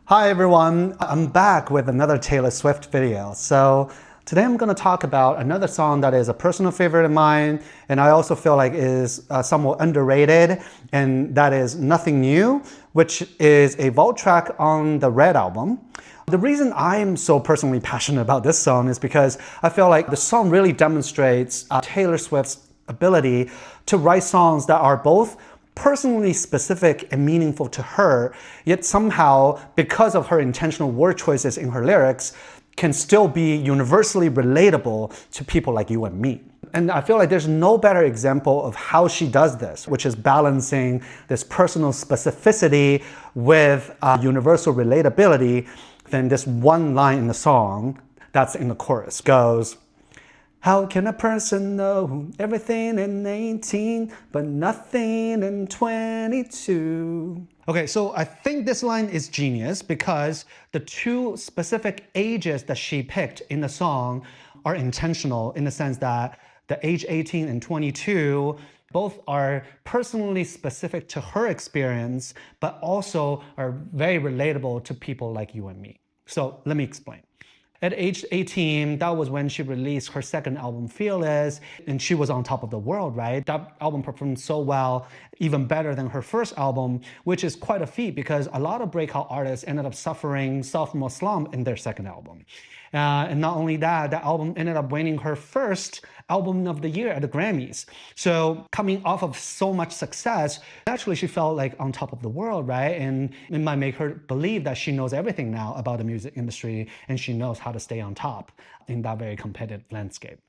Hi everyone, I'm back with another Taylor Swift video. So today I'm going to talk about another song that is a personal favorite of mine and I also feel like is somewhat underrated, and that is Nothing New, which is a vault track on the Red album. The reason I'm so personally passionate about this song is because I feel like the song really demonstrates Taylor Swift's ability to write songs that are both personally specific and meaningful to her, yet somehow, because of her intentional word choices in her lyrics, can still be universally relatable to people like you and me. And I feel like there's no better example of how she does this, which is balancing this personal specificity with universal relatability, than this one line in the song that's in the chorus. Goes, how can a person know everything in 18 but nothing in 22? Okay, so I think this line is genius because the two specific ages that she picked in the song are intentional in the sense that the age 18 and 22 both are personally specific to her experience, but also are very relatable to people like you and me. So let me explain. At age 18, that was when she released her second album, Fearless, and she was on top of the world, right? That album performed so well, even better than her first album, which is quite a feat because a lot of breakout artists ended up suffering sophomore slump in their second album. And not only that, the album ended up winning her first album of the year at the Grammys. So coming off of so much success, naturally she felt like on top of the world, right? And it might make her believe that she knows everything now about the music industry and she knows how to stay on top in that very competitive landscape.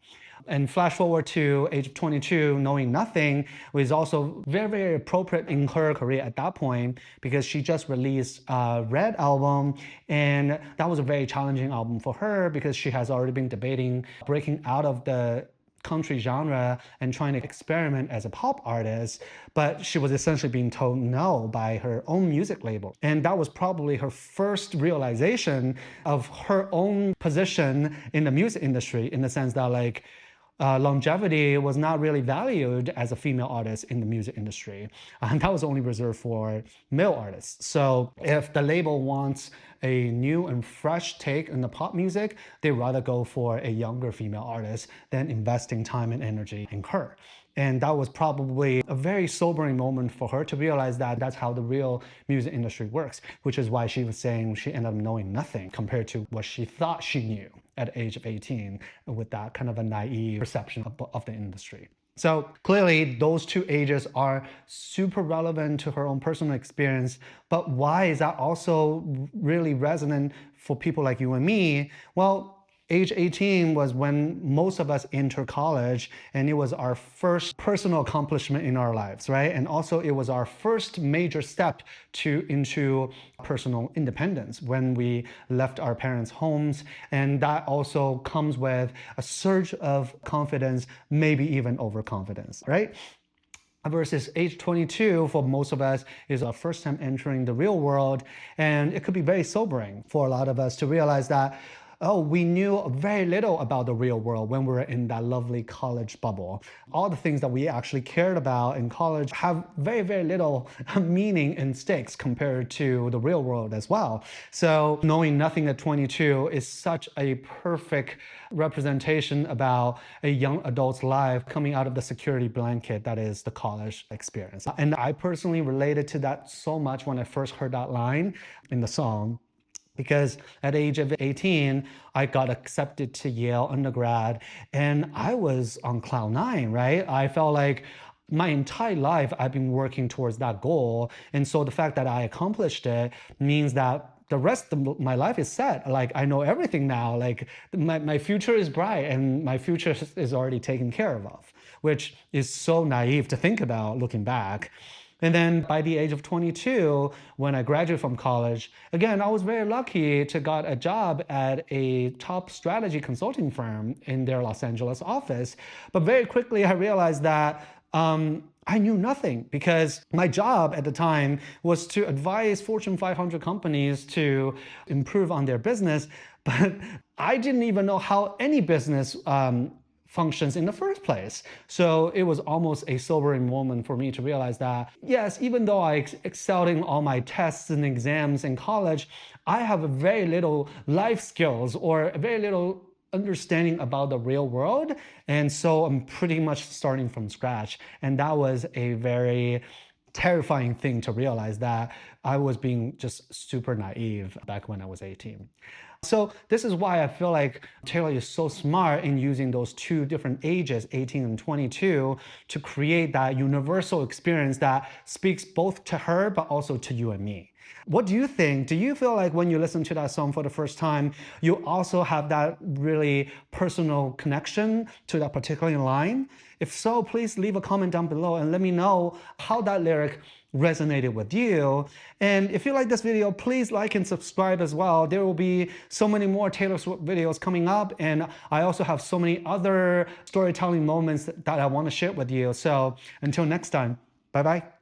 And flash forward to age 22, knowing nothing was also very, very appropriate in her career at that point because she just released a Red album, and that was a very challenging album for her because she has already been debating breaking out of the country genre and trying to experiment as a pop artist, but she was essentially being told no by her own music label. And that was probably her first realization of her own position in the music industry, in the sense that longevity was not really valued as a female artist in the music industry. And that was only reserved for male artists. So if the label wants a new and fresh take in the pop music, they'd rather go for a younger female artist than investing time and energy in her. And that was probably a very sobering moment for her to realize that that's how the real music industry works, which is why she was saying she ended up knowing nothing compared to what she thought she knew at the age of 18 with that kind of a naive perception of the industry. So clearly those two ages are super relevant to her own personal experience, but why is that also really resonant for people like you and me? Well, age 18 was when most of us enter college, and it was our first personal accomplishment in our lives, right? And also it was our first major step into personal independence when we left our parents' homes. And that also comes with a surge of confidence, maybe even overconfidence, right? Versus age 22 for most of us is our first time entering the real world, and it could be very sobering for a lot of us to realize that we knew very little about the real world when we were in that lovely college bubble. All the things that we actually cared about in college have very, very little meaning and stakes compared to the real world as well. So knowing nothing at 22 is such a perfect representation about a young adult's life coming out of the security blanket that is the college experience. And I personally related to that so much when I first heard that line in the song. Because at the age of 18, I got accepted to Yale undergrad, and I was on cloud nine, right? I felt like my entire life I've been working towards that goal. And so the fact that I accomplished it means that the rest of my life is set. Like, I know everything now. Like, my future is bright and my future is already taken care of, which is so naive to think about looking back. And then by the age of 22, when I graduated from college, again, I was very lucky to get a job at a top strategy consulting firm in their Los Angeles office. But very quickly, I realized that I knew nothing because my job at the time was to advise Fortune 500 companies to improve on their business. But I didn't even know how any business functions in the first place. So it was almost a sobering moment for me to realize that, yes, even though I excelled in all my tests and exams in college, I have very little life skills or very little understanding about the real world. And so I'm pretty much starting from scratch. And that was a very terrifying thing to realize, that I was being just super naive back when I was 18. So this is why I feel like Taylor is so smart in using those two different ages, 18 and 22, to create that universal experience that speaks both to her but also to you and me. What do you think? Do you feel like when you listen to that song for the first time, you also have that really personal connection to that particular line? If so, please leave a comment down below and let me know how that lyric resonated with you. And if you like this video, please like and subscribe as well. There will be so many more Taylor Swift videos coming up, and I also have so many other storytelling moments that I want to share with you. So until next time, bye bye.